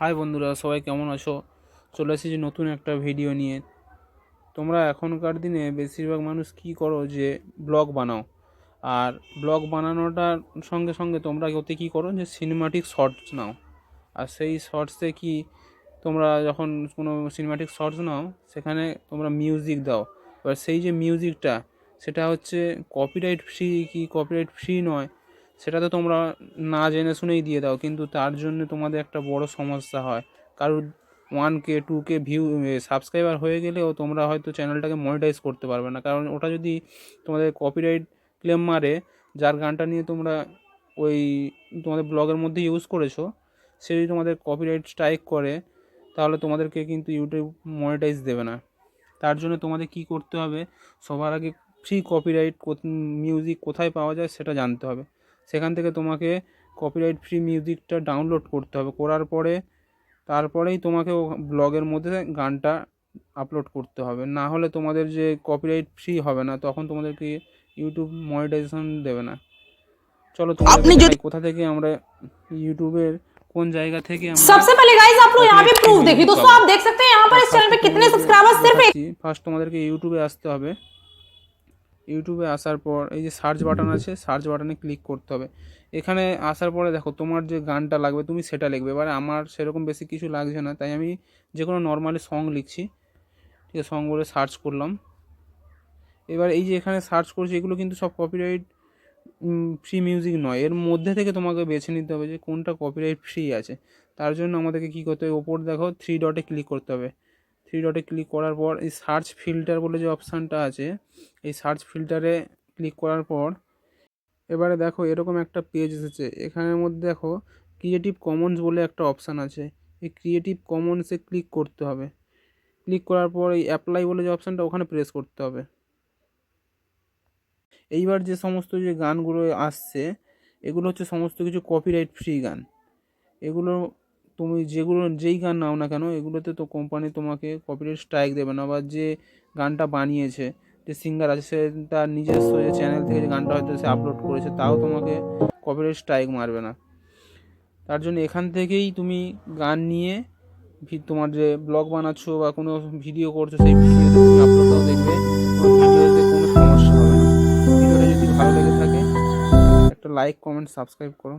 High বন্ধুরা, সবাই কেমন আছো? চলে এসেছি নতুন একটা ভিডিও নিয়ে। তোমরা এখনকার দিনে বেশিরভাগ মানুষ কি করো যে ব্লগ বানাও, আর ব্লগ বানানোটার সঙ্গে সঙ্গে তোমরা ওতে কী করো যে সিনেমাটিক শর্টস নাও। আর সেই শর্টসে কি তোমরা যখন কোনো সিনেমাটিক শর্টস নাও সেখানে তোমরা মিউজিক দাও। এবার সেই যে মিউজিকটা সেটা হচ্ছে কপিরাইট ফ্রি কি কপিরাইট ফ্রি নয় সেটা তো তোমরা না জেনে শুনেই দিয়ে দাও, কিন্তু তার জন্য তোমাদের একটা বড় সমস্যা হয়। কারোর 1K 2K ভিউ সাবস্ক্রাইবার হয়ে গেলেও তোমরা হয়তো চ্যানেলটাকে মনিটাইজ করতে পারবে না, কারণ ওটা যদি তোমাদের কপিরাইট ক্লেম মারে, যার গানটা নিয়ে তোমরা ওই তোমাদের ব্লগের মধ্যে ইউজ করেছো, সে যদি তোমাদের কপিরাইট স্ট্রাইক করে তাহলে তোমাদেরকে কিন্তু ইউটিউব মনিটাইজ দেবে না। তার জন্য তোমাদের কি করতে হবে, সবার আগে ফ্রি কপিরাইট মিউজিক কোথায় পাওয়া যায় সেটা জানতে হবে। সেখান থেকে তোমাকে কপিরাইট ফ্রি মিউজিকটা ডাউনলোড করতে হবে, করার পরে তারপরেই তোমাকে ব্লগের মধ্যে গানটা আপলোড করতে হবে। না হলে তোমাদের যে কপিরাইট ফ্রি হবে না, তখন তোমাদেরকে ইউটিউব মনিটাইজেশন দেবে না। চলো তোমাদেরকে দেখাই কোথা থেকে আমরা ইউটিউবের কোন জায়গা থেকে আমরা सबसे पहले गाइस आप लोग यहाँ पे प्रूफ देखिए दोस्तों, आप देख सकते हैं यहाँ पर इस चैनल पे कितने सब्सक्राइबर्स सिर्फ ফার্স্ট তোমাদেরকে ইউটিউবে আসতে হবে। ইউটিউবে আসার পর এই যে সার্চ বাটন আছে, সার্চ বাটনে ক্লিক করতে হবে। এখানে আসার পরে দেখো তোমার যে গানটা লাগবে তুমি সেটা লিখবে। এবারে আমার সেরকম বেশি কিছু লাগছে না, তাই আমি যে কোনো নর্মালি সং লিখছি। ঠিক আছে, সং বলে সার্চ করলাম। এবার এই যে এখানে সার্চ করছি, এগুলো কিন্তু সব কপিরাইট ফ্রি মিউজিক নয়। এর মধ্যে থেকে তোমাকে বেছে নিতে হবে যে কোনটা কপিরাইট ফ্রি আছে। তার জন্য আমাদেরকে কী করতে হবে, ওপর দেখো 3 ডটে ক্লিক করতে হবে। 3 ডটে ক্লিক করার পর এই সার্চ ফিল্টার বলে যে অপশানটা আছে, এই সার্চ ফিল্টারে ক্লিক করার পর এবারে দেখো এরকম একটা পেজ এসেছে। এখানের মধ্যে দেখো ক্রিয়েটিভ কমন্স বলে একটা অপশান আছে, এই ক্রিয়েটিভ কমন্সে ক্লিক করতে হবে। ক্লিক করার পর এই অ্যাপ্লাই বলে যে অপশানটা, ওখানে প্রেস করতে হবে। এইবার যে সমস্ত যে গানগুলো আসছে এগুলো হচ্ছে সমস্ত কিছু কপিরাইট ফ্রি গান। এগুলো তুমি যেই গান নাও না কেন, এগুলোতে তো কোম্পানি তোমাকে কপিরাইট স্ট্রাইক দেবে না। বা যে গানটা বানিয়েছে, যে সিঙ্গার আছে, সে তার নিজস্ব যে চ্যানেল থেকে যে গানটা হয়তো সে আপলোড করেছে, তাও তোমাকে কপিরাইট স্ট্রাইক মারবে না। তার জন্য এখান থেকেই তুমি গান নিয়ে তোমার যে ব্লগ বানাচ্ছো বা কোনো ভিডিও করছো, সেই ভিডিওতে তুমি আপলোড দাও, দেখবে ভিডিওতে কোনো সমস্যা হবে না। ভিডিওটা যদি ভালো লেগে থাকে একটা লাইক, কমেন্ট, সাবস্ক্রাইব করো।